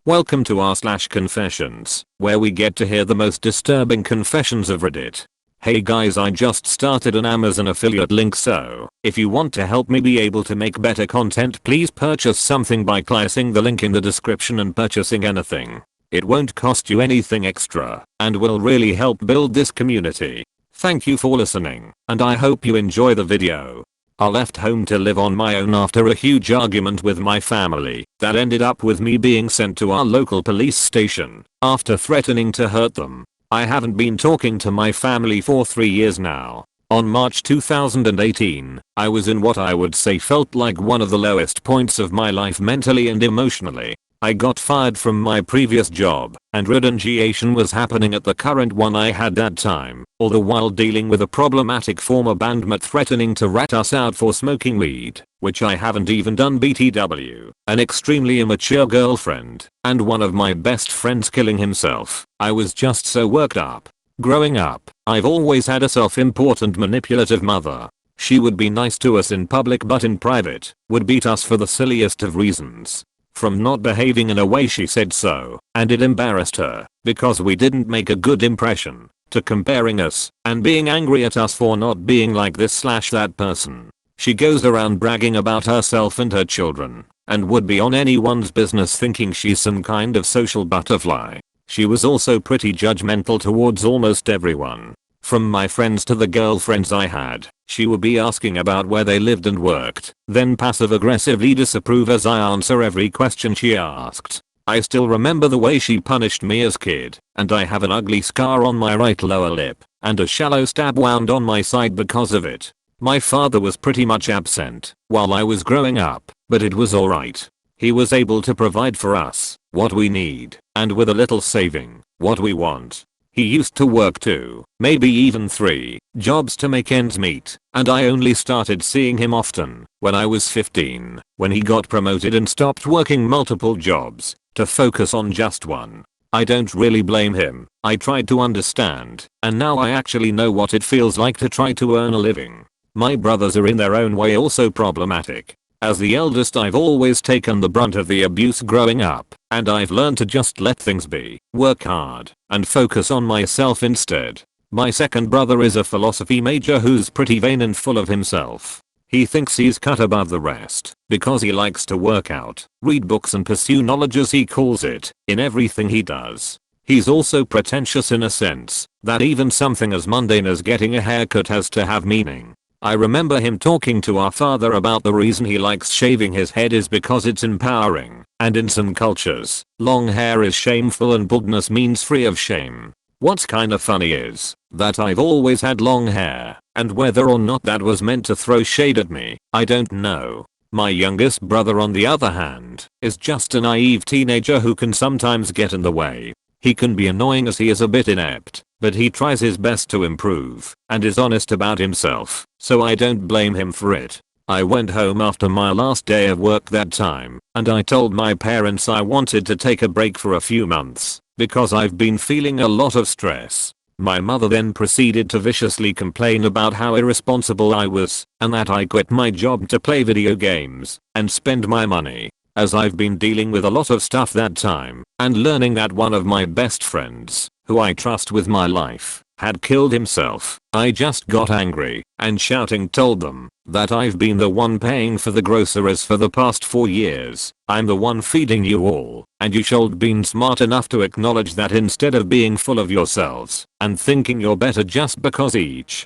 Welcome to r/confessions, where we get to hear the most disturbing confessions of Reddit. Hey guys, I just started an Amazon affiliate link, so if you want to help me be able to make better content, please purchase something by clicking the link in the description and purchasing anything. It won't cost you anything extra and will really help build this community. Thank you for listening, and I hope you enjoy the video. I left home to live on my own after a huge argument with my family that ended up with me being sent to our local police station after threatening to hurt them. I haven't been talking to my family for 3 years now. On March 2018, I was in what I would say felt like one of the lowest points of my life mentally and emotionally. I got fired from my previous job, and renunciation was happening at the current one I had that time, all the while dealing with a problematic former bandmate threatening to rat us out for smoking weed, which I haven't even done, BTW, an extremely immature girlfriend, and one of my best friends killing himself. I was just so worked up. Growing up, I've always had a self-important manipulative mother. She would be nice to us in public but in private, would beat us for the silliest of reasons. From not behaving in a way she said so, and it embarrassed her, because we didn't make a good impression, to comparing us, and being angry at us for not being like this/that person. She goes around bragging about herself and her children, and would be on anyone's business thinking she's some kind of social butterfly. She was also pretty judgmental towards almost everyone. From my friends to the girlfriends I had, she would be asking about where they lived and worked, then passive aggressively disapprove as I answer every question she asked. I still remember the way she punished me as kid, and I have an ugly scar on my right lower lip, and a shallow stab wound on my side because of it. My father was pretty much absent while I was growing up, but it was alright. He was able to provide for us what we need, and with a little saving, what we want. He used to work 2, maybe even 3 jobs to make ends meet, and I only started seeing him often when I was 15, when he got promoted and stopped working multiple jobs to focus on just one. I don't really blame him. I tried to understand, and now I actually know what it feels like to try to earn a living. My brothers are in their own way also problematic. As the eldest, I've always taken the brunt of the abuse growing up, and I've learned to just let things be, work hard, and focus on myself instead. My second brother is a philosophy major who's pretty vain and full of himself. He thinks he's cut above the rest because he likes to work out, read books and pursue knowledge as he calls it, in everything he does. He's also pretentious in a sense that even something as mundane as getting a haircut has to have meaning. I remember him talking to our father about the reason he likes shaving his head is because it's empowering, and in some cultures, long hair is shameful and baldness means free of shame. What's kinda funny is that I've always had long hair, and whether or not that was meant to throw shade at me, I don't know. My youngest brother, on the other hand, is just a naive teenager who can sometimes get in the way. He can be annoying as he is a bit inept, but he tries his best to improve and is honest about himself, so I don't blame him for it. I went home after my last day of work that time, and I told my parents I wanted to take a break for a few months because I've been feeling a lot of stress. My mother then proceeded to viciously complain about how irresponsible I was and that I quit my job to play video games and spend my money. As I've been dealing with a lot of stuff that time, and learning that one of my best friends, who I trust with my life, had killed himself, I just got angry, and shouting told them that I've been the one paying for the groceries for the past 4 years, I'm the one feeding you all, and you should been smart enough to acknowledge that instead of being full of yourselves, and thinking you're better just because each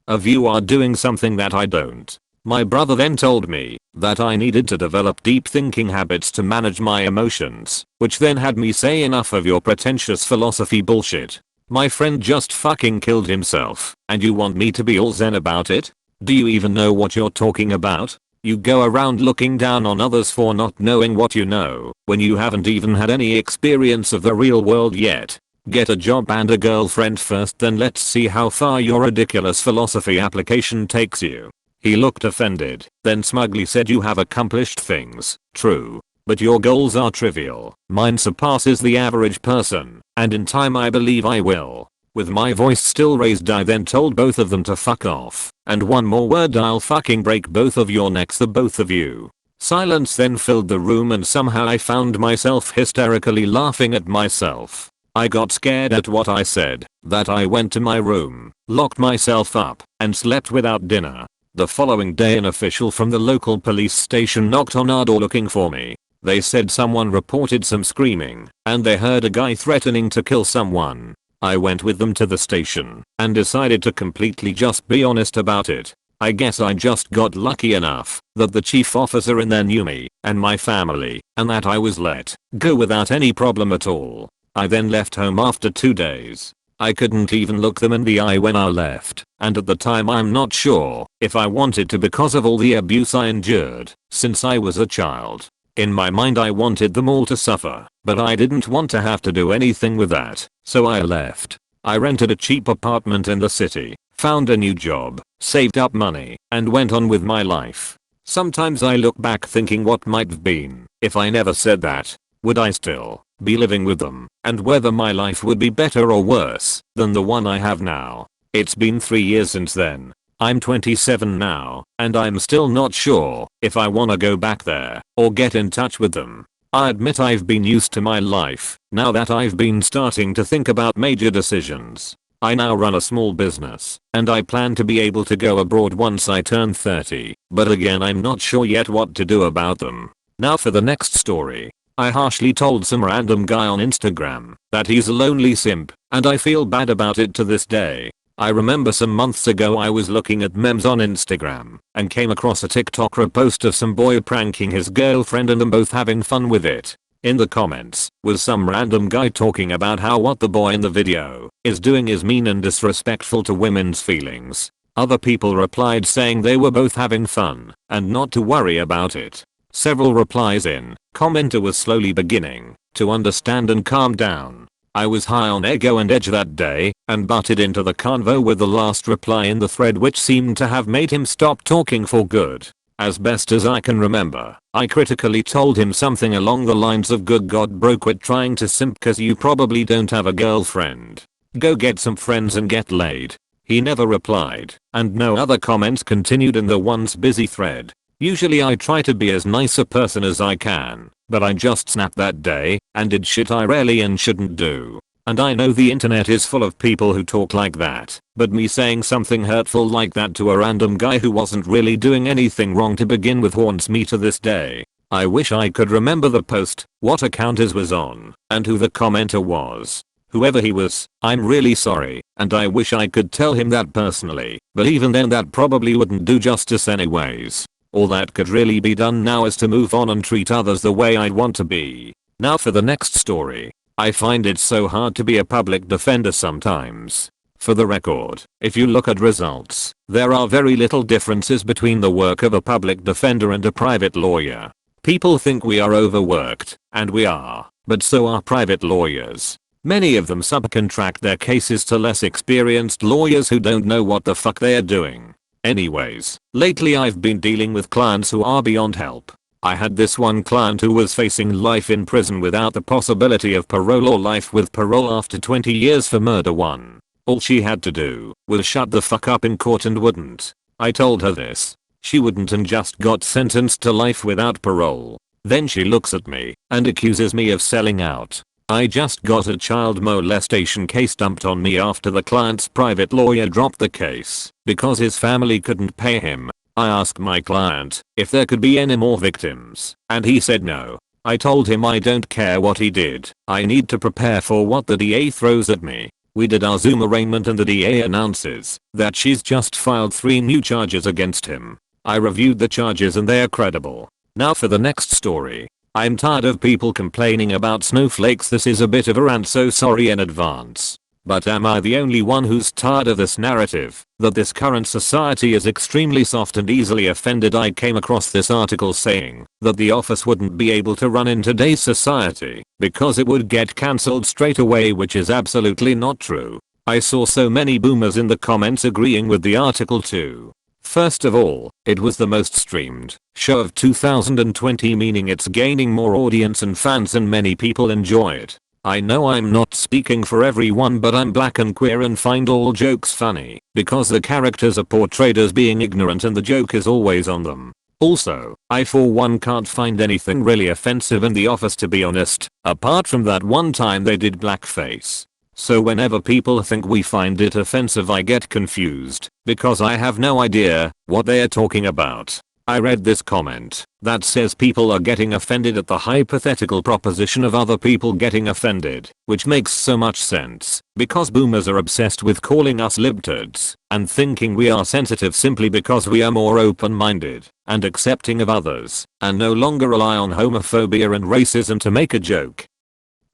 of you are doing something that I don't. My brother then told me that I needed to develop deep thinking habits to manage my emotions, which then had me say enough of your pretentious philosophy bullshit. My friend just fucking killed himself, and you want me to be all zen about it? Do you even know what you're talking about? You go around looking down on others for not knowing what you know, when you haven't even had any experience of the real world yet. Get a job and a girlfriend first, then let's see how far your ridiculous philosophy application takes you. He looked offended, then smugly said, you have accomplished things, true, but your goals are trivial. Mine surpasses the average person, and in time I believe I will. With my voice still raised, I then told both of them to fuck off, and one more word, I'll fucking break both of your necks, the both of you. Silence then filled the room and somehow I found myself hysterically laughing at myself. I got scared at what I said, that I went to my room, locked myself up, and slept without dinner. The following day an official from the local police station knocked on our door looking for me. They said someone reported some screaming, and they heard a guy threatening to kill someone. I went with them to the station, and decided to completely just be honest about it. I guess I just got lucky enough that the chief officer in there knew me and my family, and that I was let go without any problem at all. I then left home after 2 days. I couldn't even look them in the eye when I left, and at the time I'm not sure if I wanted to because of all the abuse I endured since I was a child. In my mind I wanted them all to suffer, but I didn't want to have to do anything with that, so I left. I rented a cheap apartment in the city, found a new job, saved up money, and went on with my life. Sometimes I look back thinking what might have been if I never said that. Would I still be living with them, and whether my life would be better or worse than the one I have now? It's been 3 years since then. I'm 27 now, and I'm still not sure if I wanna go back there or get in touch with them. I admit I've been used to my life now that I've been starting to think about major decisions. I now run a small business, and I plan to be able to go abroad once I turn 30, but again I'm not sure yet what to do about them. Now for the next story. I harshly told some random guy on Instagram that he's a lonely simp, and I feel bad about it to this day. I remember some months ago I was looking at memes on Instagram and came across a TikToker post of some boy pranking his girlfriend and them both having fun with it. In the comments was some random guy talking about how what the boy in the video is doing is mean and disrespectful to women's feelings. Other people replied saying they were both having fun and not to worry about it. Several replies in, commenter was slowly beginning to understand and calm down. I was high on ego and edge that day and butted into the convo with the last reply in the thread which seemed to have made him stop talking for good. As best as I can remember, I critically told him something along the lines of good god bro quit trying to simp cause you probably don't have a girlfriend. Go get some friends and get laid. He never replied, and no other comments continued in the once busy thread. Usually I try to be as nice a person as I can, but I just snapped that day and did shit I rarely and shouldn't do. And I know the internet is full of people who talk like that, but me saying something hurtful like that to a random guy who wasn't really doing anything wrong to begin with haunts me to this day. I wish I could remember the post, what account his was on, and who the commenter was. Whoever he was, I'm really sorry, and I wish I could tell him that personally, but even then that probably wouldn't do justice anyways. All that could really be done now is to move on and treat others the way I'd want to be. Now for the next story. I find it so hard to be a public defender sometimes. For the record, if you look at results, there are very little differences between the work of a public defender and a private lawyer. People think we are overworked, and we are, but so are private lawyers. Many of them subcontract their cases to less experienced lawyers who don't know what the fuck they are doing. Anyways, lately I've been dealing with clients who are beyond help. I had this one client who was facing life in prison without the possibility of parole or life with parole after 20 years for murder. All she had to do was shut the fuck up in court and wouldn't. I told her this. She wouldn't and just got sentenced to life without parole. Then she looks at me and accuses me of selling out. I just got a child molestation case dumped on me after the client's private lawyer dropped the case because his family couldn't pay him. I asked my client if there could be any more victims, and he said no. I told him I don't care what he did, I need to prepare for what the DA throws at me. We did our Zoom arraignment and the DA announces that she's just filed 3 new charges against him. I reviewed the charges and they are credible. Now for the next story. I'm tired of people complaining about snowflakes. This is a bit of a rant, so sorry in advance. But am I the only one who's tired of this narrative that this current society is extremely soft and easily offended? I came across this article saying that The Office wouldn't be able to run in today's society because it would get cancelled straight away, which is absolutely not true. I saw so many boomers in the comments agreeing with the article too. First of all, it was the most streamed show of 2020, meaning it's gaining more audience and fans and many people enjoy it. I know I'm not speaking for everyone, but I'm black and queer and find all jokes funny because the characters are portrayed as being ignorant and the joke is always on them. Also, I for one can't find anything really offensive in The Office, to be honest, apart from that one time they did blackface. So whenever people think we find it offensive, I get confused because I have no idea what they are talking about. I read this comment that says people are getting offended at the hypothetical proposition of other people getting offended, which makes so much sense because boomers are obsessed with calling us libtards and thinking we are sensitive simply because we are more open-minded and accepting of others and no longer rely on homophobia and racism to make a joke.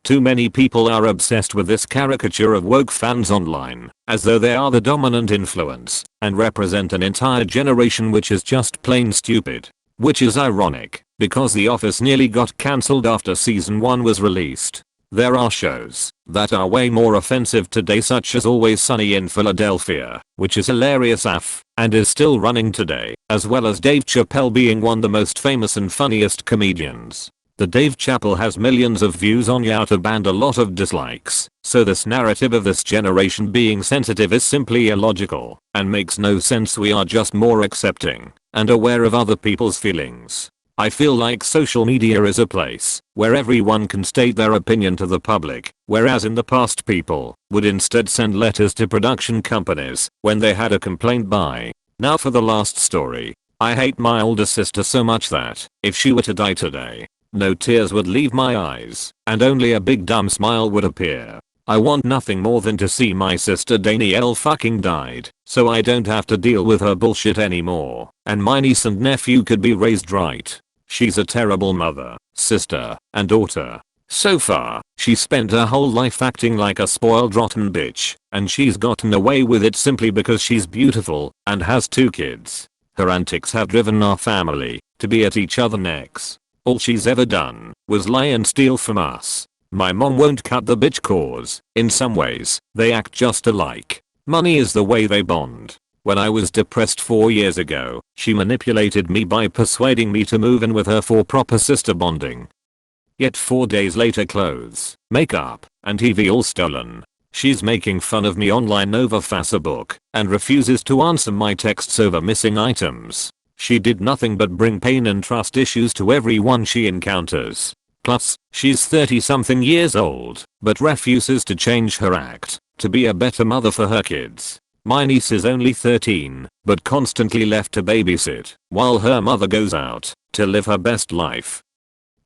Too many people are obsessed with this caricature of woke fans online, as though they are the dominant influence and represent an entire generation, which is just plain stupid. Which is ironic, because The Office nearly got cancelled after season 1 was released. There are shows that are way more offensive today, such as Always Sunny in Philadelphia, which is hilarious AF and is still running today, as well as Dave Chappelle being one of the most famous and funniest comedians. The Dave Chappelle has millions of views on YouTube and a lot of dislikes, so this narrative of this generation being sensitive is simply illogical and makes no sense. We are just more accepting and aware of other people's feelings. I feel like social media is a place where everyone can state their opinion to the public, whereas in the past people would instead send letters to production companies when they had a complaint by. Now for the last story. I hate my older sister so much that if she were to die today, no tears would leave my eyes, and only a big dumb smile would appear. I want nothing more than to see my sister Danielle fucking died, so I don't have to deal with her bullshit anymore, and my niece and nephew could be raised right. She's a terrible mother, sister, and daughter. So far, she spent her whole life acting like a spoiled rotten bitch, and she's gotten away with it simply because she's beautiful and has 2 kids. Her antics have driven our family to be at each other's necks. All she's ever done was lie and steal from us. My mom won't cut the bitch cause, in some ways, they act just alike. Money is the way they bond. When I was depressed 4 years ago, she manipulated me by persuading me to move in with her for proper sister bonding. Yet 4 days later, clothes, makeup, and TV all stolen. She's making fun of me online over Facebook and refuses to answer my texts over missing items. She did nothing but bring pain and trust issues to everyone she encounters. Plus, she's 30 something years old, but refuses to change her act to be a better mother for her kids. My niece is only 13, but constantly left to babysit while her mother goes out to live her best life.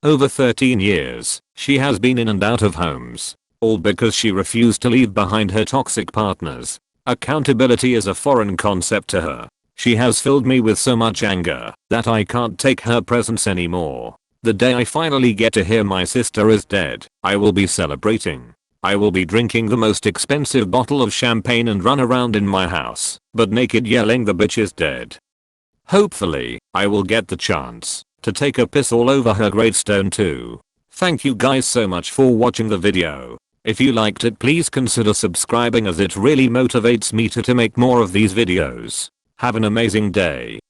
Over 13 years, she has been in and out of homes, all because she refused to leave behind her toxic partners. Accountability is a foreign concept to her. She has filled me with so much anger that I can't take her presence anymore. The day I finally get to hear my sister is dead, I will be celebrating. I will be drinking the most expensive bottle of champagne and run around in my house, but naked yelling the bitch is dead. Hopefully, I will get the chance to take a piss all over her gravestone too. Thank you guys so much for watching the video. If you liked it, please consider subscribing, as it really motivates me to make more of these videos. Have an amazing day.